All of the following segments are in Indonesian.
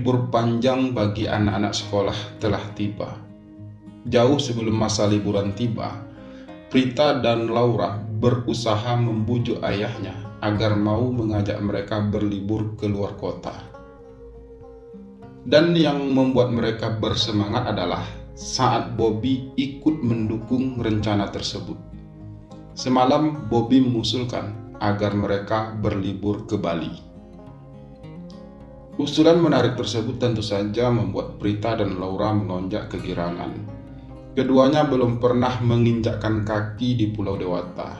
libur panjang bagi anak-anak sekolah telah tiba. Jauh sebelum masa liburan tiba, Prita dan Laura berusaha membujuk ayahnya agar mau mengajak mereka berlibur ke luar kota. Dan yang membuat mereka bersemangat adalah saat Bobby ikut mendukung rencana tersebut. Semalam Bobby mengusulkan agar mereka berlibur ke Bali. Usulan menarik tersebut tentu saja membuat Prita dan Laura melonjak kegirangan. Keduanya belum pernah menginjakkan kaki di Pulau Dewata.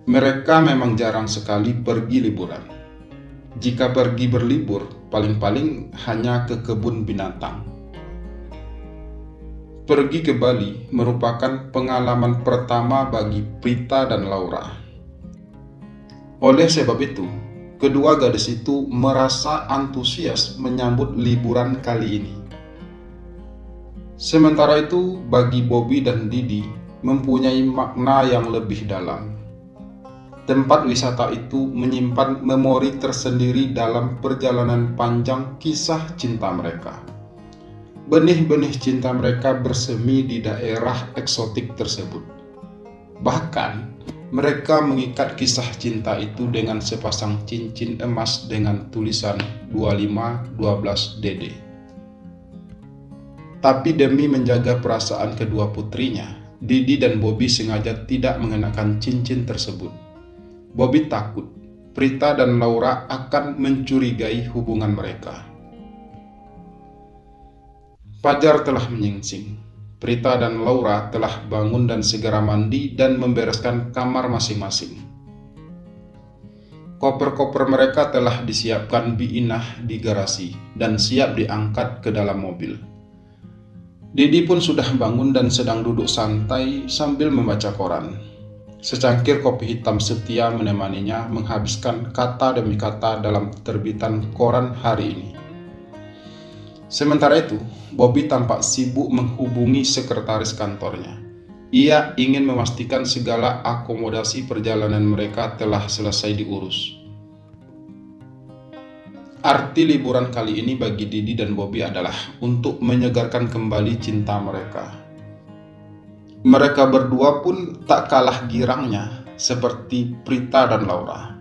Mereka memang jarang sekali pergi liburan. Jika pergi berlibur, paling-paling hanya ke kebun binatang. Pergi ke Bali merupakan pengalaman pertama bagi Prita dan Laura. Oleh sebab itu, kedua gadis itu merasa antusias menyambut liburan kali ini. Sementara itu, bagi Bobby dan Didi mempunyai makna yang lebih dalam. Tempat wisata itu menyimpan memori tersendiri dalam perjalanan panjang kisah cinta mereka. Benih-benih cinta mereka bersemi di daerah eksotik tersebut. Bahkan, mereka mengikat kisah cinta itu dengan sepasang cincin emas dengan tulisan 2512DD. Tapi demi menjaga perasaan kedua putrinya, Didi dan Bobby sengaja tidak mengenakan cincin tersebut. Bobby takut Prita dan Laura akan mencurigai hubungan mereka. Fajar telah menyingsing. Prita dan Laura telah bangun dan segera mandi dan membereskan kamar masing-masing. Koper-koper mereka telah disiapkan Biinah di garasi dan siap diangkat ke dalam mobil. Didi pun sudah bangun dan sedang duduk santai sambil membaca koran. Secangkir kopi hitam setia menemaninya menghabiskan kata demi kata dalam terbitan koran hari ini. Sementara itu, Bobby tampak sibuk menghubungi sekretaris kantornya. Ia ingin memastikan segala akomodasi perjalanan mereka telah selesai diurus. Arti liburan kali ini bagi Didi dan Bobby adalah untuk menyegarkan kembali cinta mereka. Mereka berdua pun tak kalah girangnya seperti Prita dan Laura.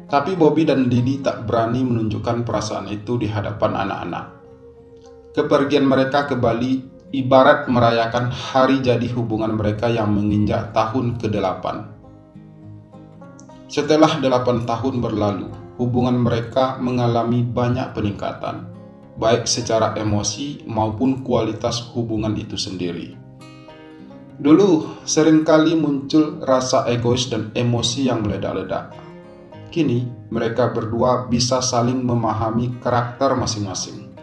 Tapi Bobby dan Didi tak berani menunjukkan perasaan itu di hadapan anak-anak. Kepergian mereka ke Bali ibarat merayakan hari jadi hubungan mereka yang menginjak tahun ke-8. Setelah 8 tahun berlalu, hubungan mereka mengalami banyak peningkatan, baik secara emosi maupun kualitas hubungan itu sendiri. Dulu seringkali muncul rasa egois dan emosi yang meledak-ledak. Kini mereka berdua bisa saling memahami karakter masing-masing.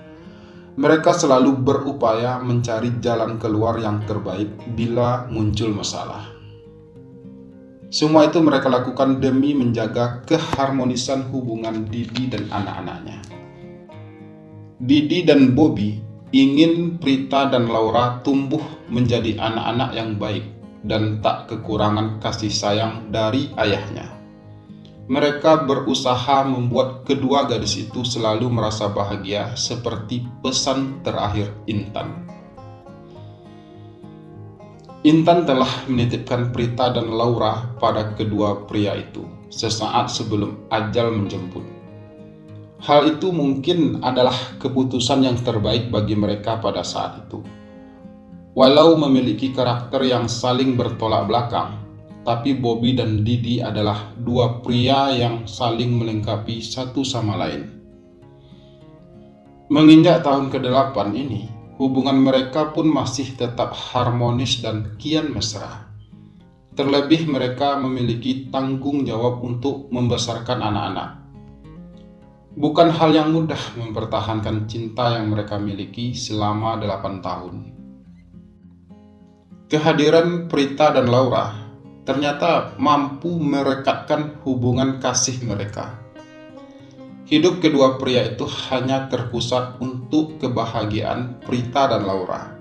Mereka selalu berupaya mencari jalan keluar yang terbaik bila muncul masalah. Semua itu mereka lakukan demi menjaga keharmonisan hubungan Didi dan anak-anaknya. Didi dan Bobby ingin Prita dan Laura tumbuh menjadi anak-anak yang baik dan tak kekurangan kasih sayang dari ayahnya. Mereka berusaha membuat kedua gadis itu selalu merasa bahagia seperti pesan terakhir Intan. Intan telah menitipkan Prita dan Laura pada kedua pria itu sesaat sebelum ajal menjemput. Hal itu mungkin adalah keputusan yang terbaik bagi mereka pada saat itu. Walau memiliki karakter yang saling bertolak belakang, tapi Bobby dan Didi adalah dua pria yang saling melengkapi satu sama lain. Menginjak tahun ke-8 ini, hubungan mereka pun masih tetap harmonis dan kian mesra. Terlebih mereka memiliki tanggung jawab untuk membesarkan anak-anak. Bukan hal yang mudah mempertahankan cinta yang mereka miliki selama 8 tahun. Kehadiran Prita dan Laura ternyata mampu merekatkan hubungan kasih mereka. Hidup kedua pria itu hanya terpusat untuk kebahagiaan Prita dan Laura.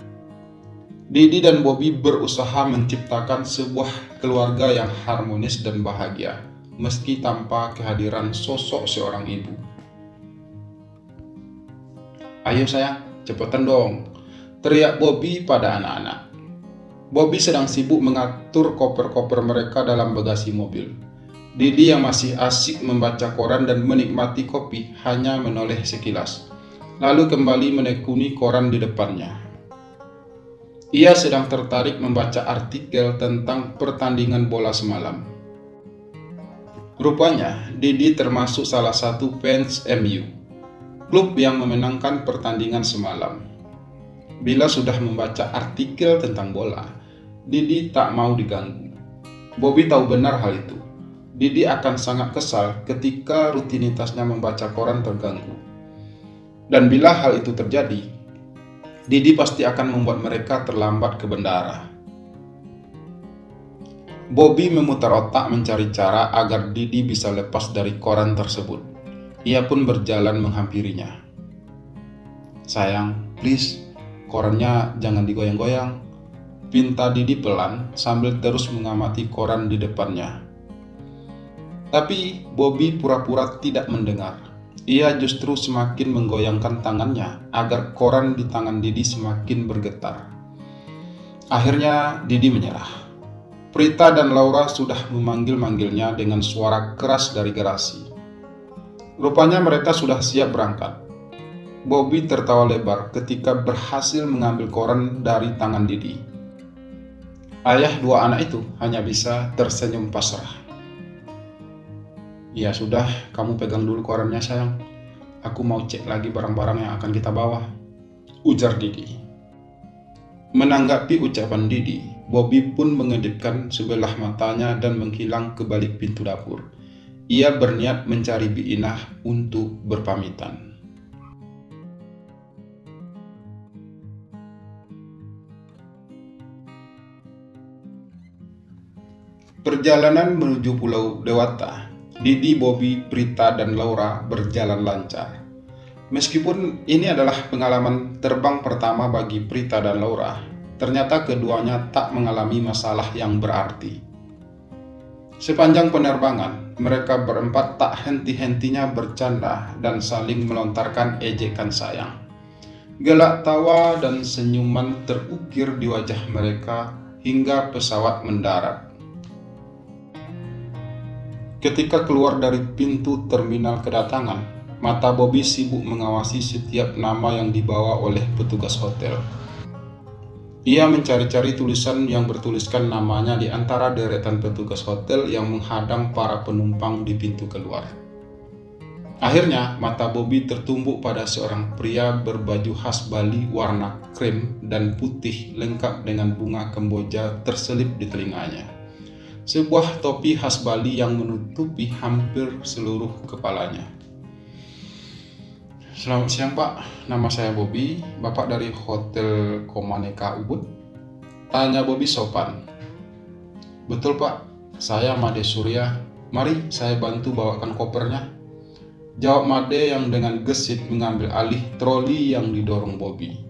Didi dan Bobby berusaha menciptakan sebuah keluarga yang harmonis dan bahagia, meski tanpa kehadiran sosok seorang ibu. "Ayo sayang, cepetan dong," teriak Bobby pada anak-anak. Bobby sedang sibuk mengatur koper-koper mereka dalam bagasi mobil. Didi yang masih asik membaca koran dan menikmati kopi hanya menoleh sekilas, lalu kembali menekuni koran di depannya. Ia sedang tertarik membaca artikel tentang pertandingan bola semalam. Rupanya, Didi termasuk salah satu fans MU, klub yang memenangkan pertandingan semalam. Bila sudah membaca artikel tentang bola, Didi tak mau diganggu. Bobby tahu benar hal itu. Didi akan sangat kesal ketika rutinitasnya membaca koran terganggu. Dan bila hal itu terjadi, Didi pasti akan membuat mereka terlambat ke bendara. Bobby memutar otak mencari cara agar Didi bisa lepas dari koran tersebut. Ia pun berjalan menghampirinya. "Sayang, please, korannya jangan digoyang-goyang," pinta Didi pelan sambil terus mengamati koran di depannya. Tapi Bobby pura-pura tidak mendengar. Ia justru semakin menggoyangkan tangannya agar koran di tangan Didi semakin bergetar. Akhirnya Didi menyerah. Prita dan Laura sudah memanggil-manggilnya dengan suara keras dari garasi. Rupanya mereka sudah siap berangkat. Bobby tertawa lebar ketika berhasil mengambil koran dari tangan Didi. Ayah dua anak itu hanya bisa tersenyum pasrah. "Ya sudah, kamu pegang dulu korannya sayang. Aku mau cek lagi barang-barang yang akan kita bawa," ujar Didi. Menanggapi ucapan Didi, Bobby pun mengedipkan sebelah matanya dan menghilang ke balik pintu dapur. Ia berniat mencari Bi Inah untuk berpamitan. Perjalanan menuju Pulau Dewata, Didi, Bobby, Prita, dan Laura berjalan lancar. Meskipun ini adalah pengalaman terbang pertama bagi Prita dan Laura, ternyata keduanya tak mengalami masalah yang berarti. Sepanjang penerbangan, mereka berempat tak henti-hentinya bercanda dan saling melontarkan ejekan sayang. Gelak tawa dan senyuman terukir di wajah mereka hingga pesawat mendarat. Ketika keluar dari pintu terminal kedatangan, mata Bobby sibuk mengawasi setiap nama yang dibawa oleh petugas hotel. Ia mencari-cari tulisan yang bertuliskan namanya di antara deretan petugas hotel yang menghadang para penumpang di pintu keluar. Akhirnya, mata Bobby tertumbuk pada seorang pria berbaju khas Bali warna krem dan putih lengkap dengan bunga kemboja terselip di telinganya. Sebuah topi khas Bali yang menutupi hampir seluruh kepalanya. "Selamat siang Pak, nama saya Bobby, Bapak dari Hotel Komaneka Ubud?" tanya Bobby sopan. "Betul Pak, saya Made Surya, mari saya bantu bawakan kopernya," jawab Made yang dengan gesit mengambil alih troli yang didorong Bobby.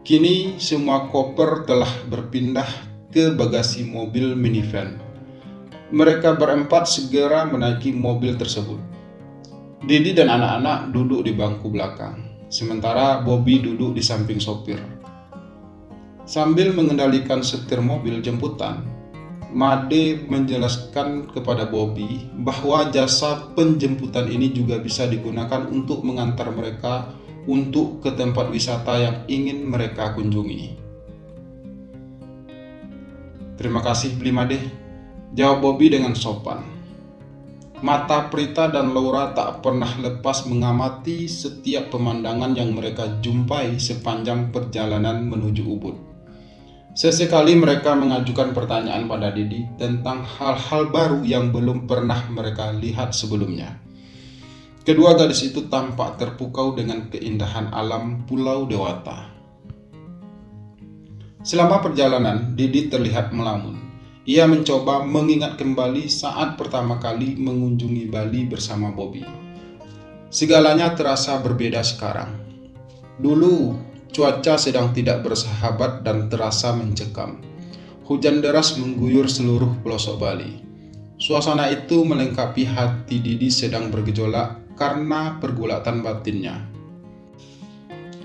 Kini semua koper telah berpindah ke bagasi mobil minivan. Mereka berempat segera menaiki mobil tersebut. Didi dan anak-anak duduk di bangku belakang, sementara Bobby duduk di samping sopir. Sambil mengendalikan setir mobil jemputan, Made menjelaskan kepada Bobby bahwa jasa penjemputan ini juga bisa digunakan untuk mengantar mereka untuk ke tempat wisata yang ingin mereka kunjungi. "Terima kasih, Bli Made," jawab Bobby dengan sopan. Mata Prita dan Laura tak pernah lepas mengamati setiap pemandangan yang mereka jumpai sepanjang perjalanan menuju Ubud. Sesekali mereka mengajukan pertanyaan pada Didi tentang hal-hal baru yang belum pernah mereka lihat sebelumnya. Kedua gadis itu tampak terpukau dengan keindahan alam Pulau Dewata. Selama perjalanan, Didi terlihat melamun. Ia mencoba mengingat kembali saat pertama kali mengunjungi Bali bersama Bobby. Segalanya terasa berbeda sekarang. Dulu, cuaca sedang tidak bersahabat dan terasa mencekam. Hujan deras mengguyur seluruh pelosok Bali. Suasana itu melengkapi hati Didi sedang bergejolak karena pergulatan batinnya.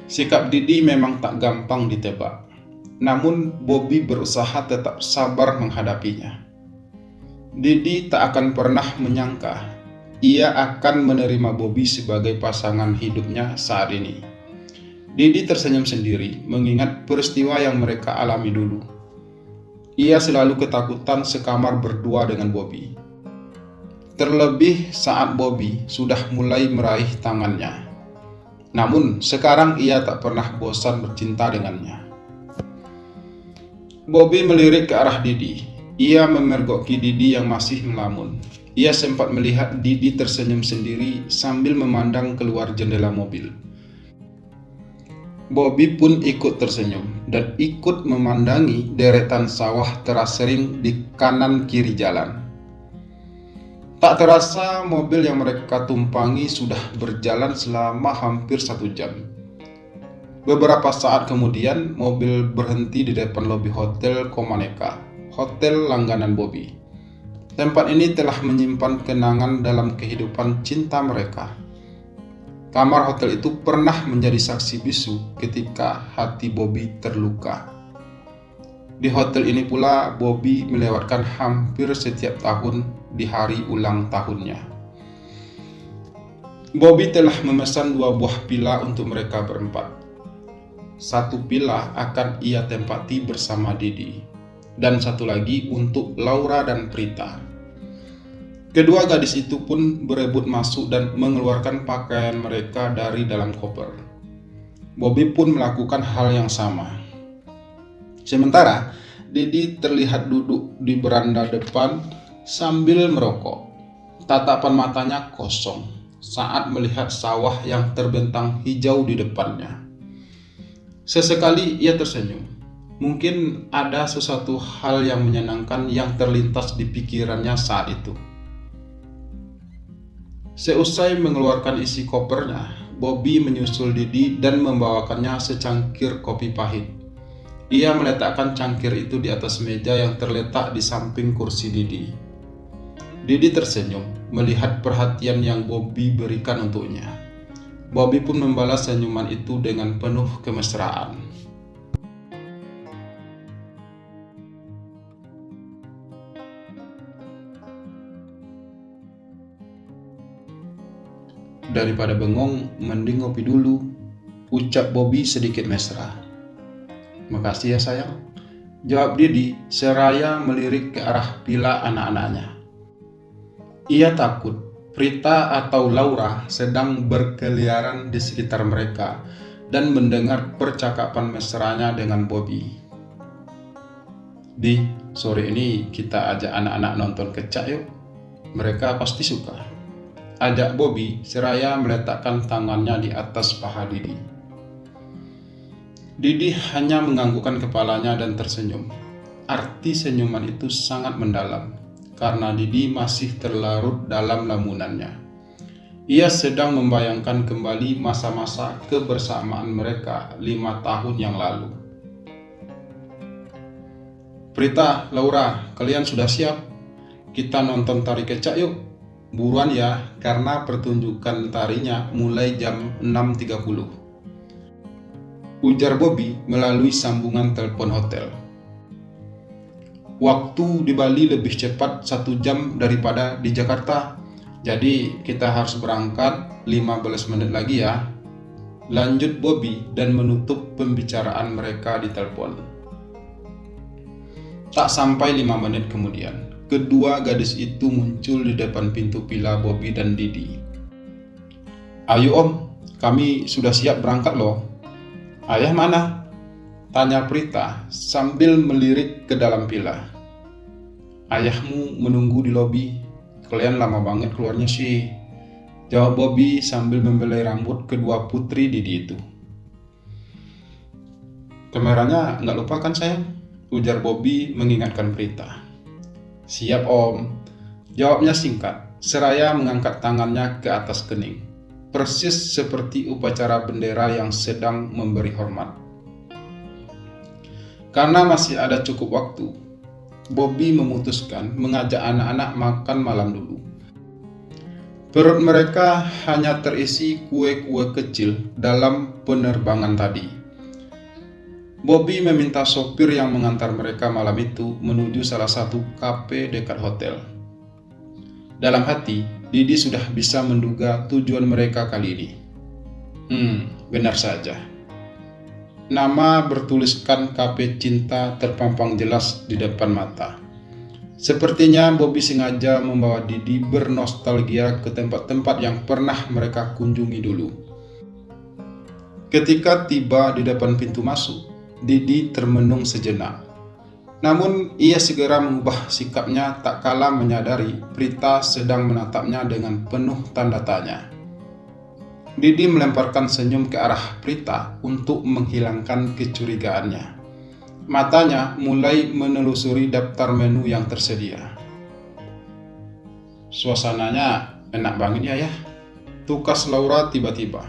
Sikap Didi memang tak gampang ditebak, namun Bobby berusaha tetap sabar menghadapinya. Didi tak akan pernah menyangka ia akan menerima Bobby sebagai pasangan hidupnya saat ini. Didi tersenyum sendiri mengingat peristiwa yang mereka alami dulu. Ia selalu ketakutan sekamar berdua dengan Bobby. Terlebih saat Bobby sudah mulai meraih tangannya. Namun sekarang ia tak pernah bosan bercinta dengannya. Bobby melirik ke arah Didi. Ia memergoki Didi yang masih melamun. Ia sempat melihat Didi tersenyum sendiri sambil memandang keluar jendela mobil. Bobby pun ikut tersenyum dan ikut memandangi deretan sawah terasering di kanan kiri jalan. Tak terasa mobil yang mereka tumpangi sudah berjalan selama hampir 1 jam. Beberapa saat kemudian mobil berhenti di depan lobi Hotel Komaneka, hotel langganan Bobby. Tempat ini telah menyimpan kenangan dalam kehidupan cinta mereka. Kamar hotel itu pernah menjadi saksi bisu ketika hati Bobby terluka. Di hotel ini pula Bobby melewatkan hampir setiap tahun di hari ulang tahunnya. Bobby telah memesan 2 buah pila untuk mereka berempat. 1 pila akan ia tempati bersama Didi, dan 1 lagi untuk Laura dan Prita. Kedua gadis itu pun berebut masuk dan mengeluarkan pakaian mereka dari dalam koper. Bobby pun melakukan hal yang sama. Sementara Didi terlihat duduk di beranda depan sambil merokok. Tatapan matanya kosong saat melihat sawah yang terbentang hijau di depannya. Sesekali ia tersenyum. Mungkin ada sesuatu hal yang menyenangkan yang terlintas di pikirannya saat itu. Seusai mengeluarkan isi kopernya, Bobby menyusul Didi dan membawakannya secangkir kopi pahit. Ia meletakkan cangkir itu di atas meja yang terletak di samping kursi Didi. Didi tersenyum melihat perhatian yang Bobby berikan untuknya. Bobby pun membalas senyuman itu dengan penuh kemesraan. Daripada bengong, mending ngopi dulu, ucap Bobby sedikit mesra. Makasih ya sayang, jawab Didi seraya melirik ke arah pila anak-anaknya. Ia takut Prita atau Laura sedang berkeliaran di sekitar mereka dan mendengar percakapan mesranya dengan Bobby. Di sore ini kita ajak anak-anak nonton kecak yuk, mereka pasti suka, ajak Bobby seraya meletakkan tangannya di atas paha Didi. Didi hanya menganggukkan kepalanya dan tersenyum. Arti senyuman itu sangat mendalam karena Didi masih terlarut dalam lamunannya. Ia sedang membayangkan kembali masa-masa kebersamaan mereka 5 tahun yang lalu. Prita, Laura, kalian sudah siap? Kita nonton tari kecak yuk. Buruan ya, karena pertunjukan tarinya mulai jam 6.30. Ujar Bobby melalui sambungan telepon hotel. Waktu di Bali lebih cepat 1 jam daripada di Jakarta, jadi kita harus berangkat 15 menit lagi ya. Lanjut Bobby dan menutup pembicaraan mereka di telepon. Tak sampai 5 menit kemudian, kedua gadis itu muncul di depan pintu villa Bobby dan Didi. Ayo om, kami sudah siap berangkat loh. Ayah mana? Tanya Prita sambil melirik ke dalam villa. Ayahmu menunggu di lobi. Kalian lama banget keluarnya sih, jawab Bobby sambil membelai rambut kedua putri Didi itu. Kameranya nggak lupa kan sayang? Ujar Bobby mengingatkan Prita. Siap om, jawabnya singkat, seraya mengangkat tangannya ke atas kening, persis seperti upacara bendera yang sedang memberi hormat. Karena masih ada cukup waktu, Bobby memutuskan mengajak anak-anak makan malam dulu. Perut mereka hanya terisi kue-kue kecil dalam penerbangan tadi. Bobby meminta sopir yang mengantar mereka malam itu menuju salah satu kafe dekat hotel. Dalam hati, Didi sudah bisa menduga tujuan mereka kali ini. Benar saja. Nama bertuliskan Kafe Cinta terpampang jelas di depan mata. Sepertinya Bobby sengaja membawa Didi bernostalgia ke tempat-tempat yang pernah mereka kunjungi dulu. Ketika tiba di depan pintu masuk, Didi termenung sejenak. Namun ia segera mengubah sikapnya tak kala menyadari Prita sedang menatapnya dengan penuh tanda tanya. Didi melemparkan senyum ke arah Prita untuk menghilangkan kecurigaannya. Matanya mulai menelusuri daftar menu yang tersedia. Suasananya enak banget ya, tukas Laura tiba-tiba.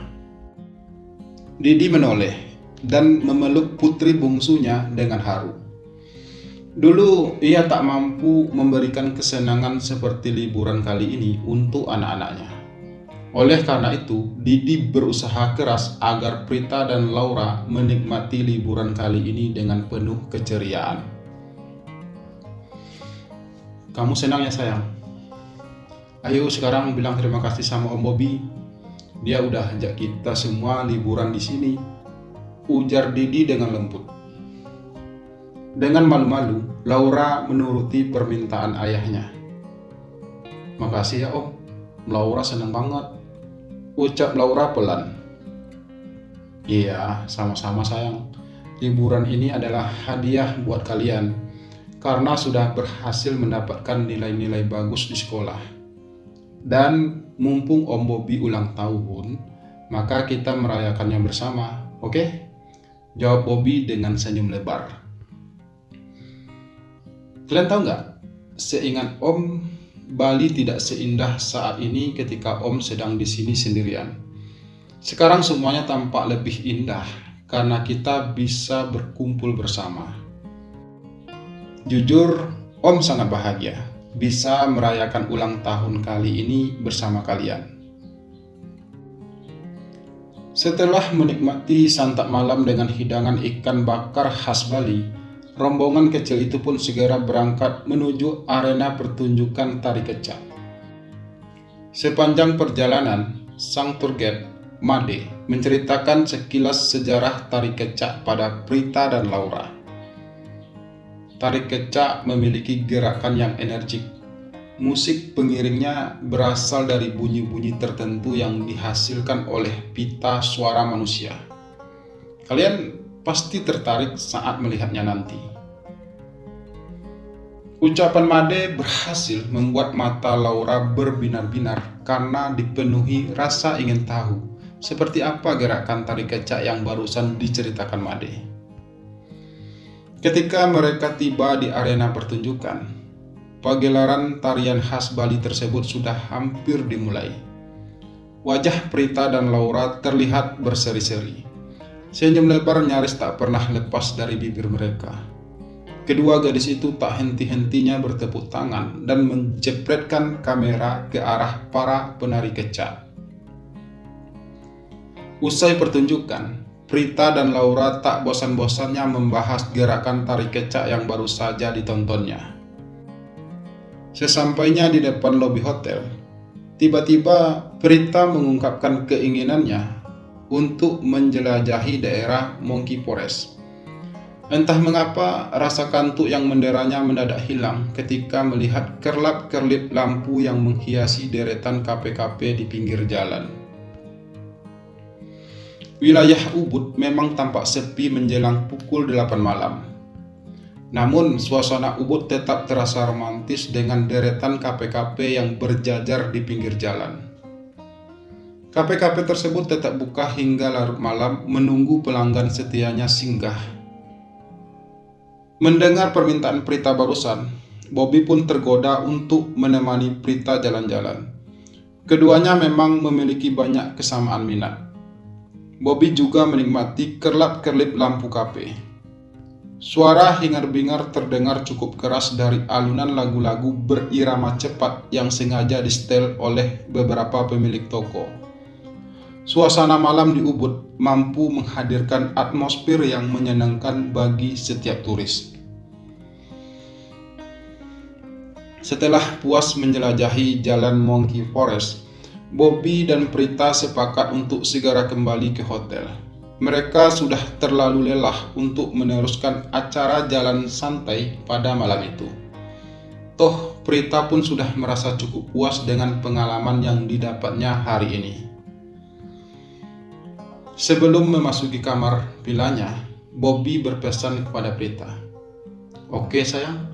Didi menoleh dan memeluk putri bungsunya dengan haru. Dulu ia tak mampu memberikan kesenangan seperti liburan kali ini untuk anak-anaknya. Oleh karena itu, Didi berusaha keras agar Prita dan Laura menikmati liburan kali ini dengan penuh keceriaan. Kamu senang ya sayang? Ayo sekarang bilang terima kasih sama Om Bobby. Dia udah ajak kita semua liburan di sini, ujar Didi dengan lembut. Dengan malu-malu, Laura menuruti permintaan ayahnya. Makasih ya Om, Laura senang banget, ucap Laura pelan. Iya, sama-sama sayang. Liburan ini adalah hadiah buat kalian karena sudah berhasil mendapatkan nilai-nilai bagus di sekolah. Dan mumpung Om Bobby ulang tahun, maka kita merayakannya bersama, oke? Jawab Bobby dengan senyum lebar. Kalian tahu nggak? Seingat Om, Bali tidak seindah saat ini ketika Om sedang di sini sendirian. Sekarang semuanya tampak lebih indah karena kita bisa berkumpul bersama. Jujur, Om sangat bahagia bisa merayakan ulang tahun kali ini bersama kalian. Setelah menikmati santap malam dengan hidangan ikan bakar khas Bali, rombongan kecil itu pun segera berangkat menuju arena pertunjukan tari kecak. Sepanjang perjalanan, sang tour guide, Made, menceritakan sekilas sejarah tari kecak pada Prita dan Laura. Tari kecak memiliki gerakan yang energik. Musik pengiringnya berasal dari bunyi-bunyi tertentu yang dihasilkan oleh pita suara manusia. Kalian pasti tertarik saat melihatnya nanti. Ucapan Made berhasil membuat mata Laura berbinar-binar karena dipenuhi rasa ingin tahu seperti apa gerakan tari kecak yang barusan diceritakan Made. Ketika mereka tiba di arena pertunjukan, pagelaran tarian khas Bali tersebut sudah hampir dimulai. Wajah Prita dan Laura terlihat berseri-seri. Senyum lebar nyaris tak pernah lepas dari bibir mereka. Kedua gadis itu tak henti-hentinya bertepuk tangan dan menjepretkan kamera ke arah para penari kecak. Usai pertunjukan, Prita dan Laura tak bosan-bosannya membahas gerakan tari kecak yang baru saja ditontonnya. Sesampainya di depan lobi hotel, tiba-tiba Prita mengungkapkan keinginannya untuk menjelajahi daerah Monkey Forest. Entah mengapa rasa kantuk yang menderanya mendadak hilang ketika melihat kerlap-kerlip lampu yang menghiasi deretan kafe-kafe di pinggir jalan. Wilayah Ubud memang tampak sepi menjelang pukul 8 malam. Namun suasana Ubud tetap terasa romantis dengan deretan kafe-kafe yang berjajar di pinggir jalan. Kafe-kafe tersebut tetap buka hingga larut malam menunggu pelanggan setianya singgah. Mendengar permintaan Prita barusan, Bobby pun tergoda untuk menemani Prita jalan-jalan. Keduanya memang memiliki banyak kesamaan minat. Bobby juga menikmati kerlap-kerlip lampu kafe. Suara hingar-bingar terdengar cukup keras dari alunan lagu-lagu berirama cepat yang sengaja disetel oleh beberapa pemilik toko. Suasana malam di Ubud mampu menghadirkan atmosfer yang menyenangkan bagi setiap turis. Setelah puas menjelajahi jalan Monkey Forest, Bobby dan Prita sepakat untuk segera kembali ke hotel. Mereka sudah terlalu lelah untuk meneruskan acara jalan santai pada malam itu. Toh, Prita pun sudah merasa cukup puas dengan pengalaman yang didapatnya hari ini. Sebelum memasuki kamar villanya, Bobby berpesan kepada Prita, "Oke sayang,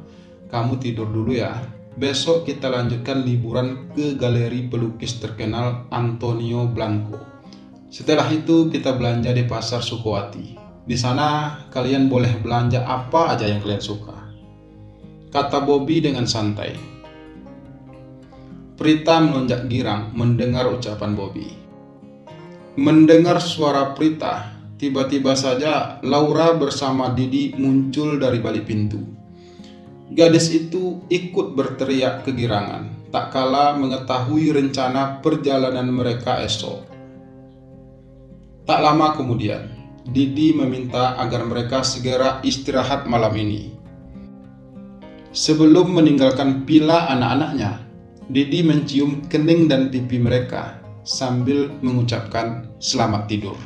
kamu tidur dulu ya. Besok kita lanjutkan liburan ke galeri pelukis terkenal Antonio Blanco. Setelah itu kita belanja di pasar Sukowati. Di sana kalian boleh belanja apa aja yang kalian suka," kata Bobby dengan santai. Prita melonjak girang mendengar ucapan Bobby. Mendengar suara Prita, tiba-tiba saja Laura bersama Didi muncul dari balik pintu. Gadis itu ikut berteriak kegirangan, tak kala mengetahui rencana perjalanan mereka esok. Tak lama kemudian, Didi meminta agar mereka segera istirahat malam ini. Sebelum meninggalkan villa anak-anaknya, Didi mencium kening dan pipi mereka sambil mengucapkan selamat tidur.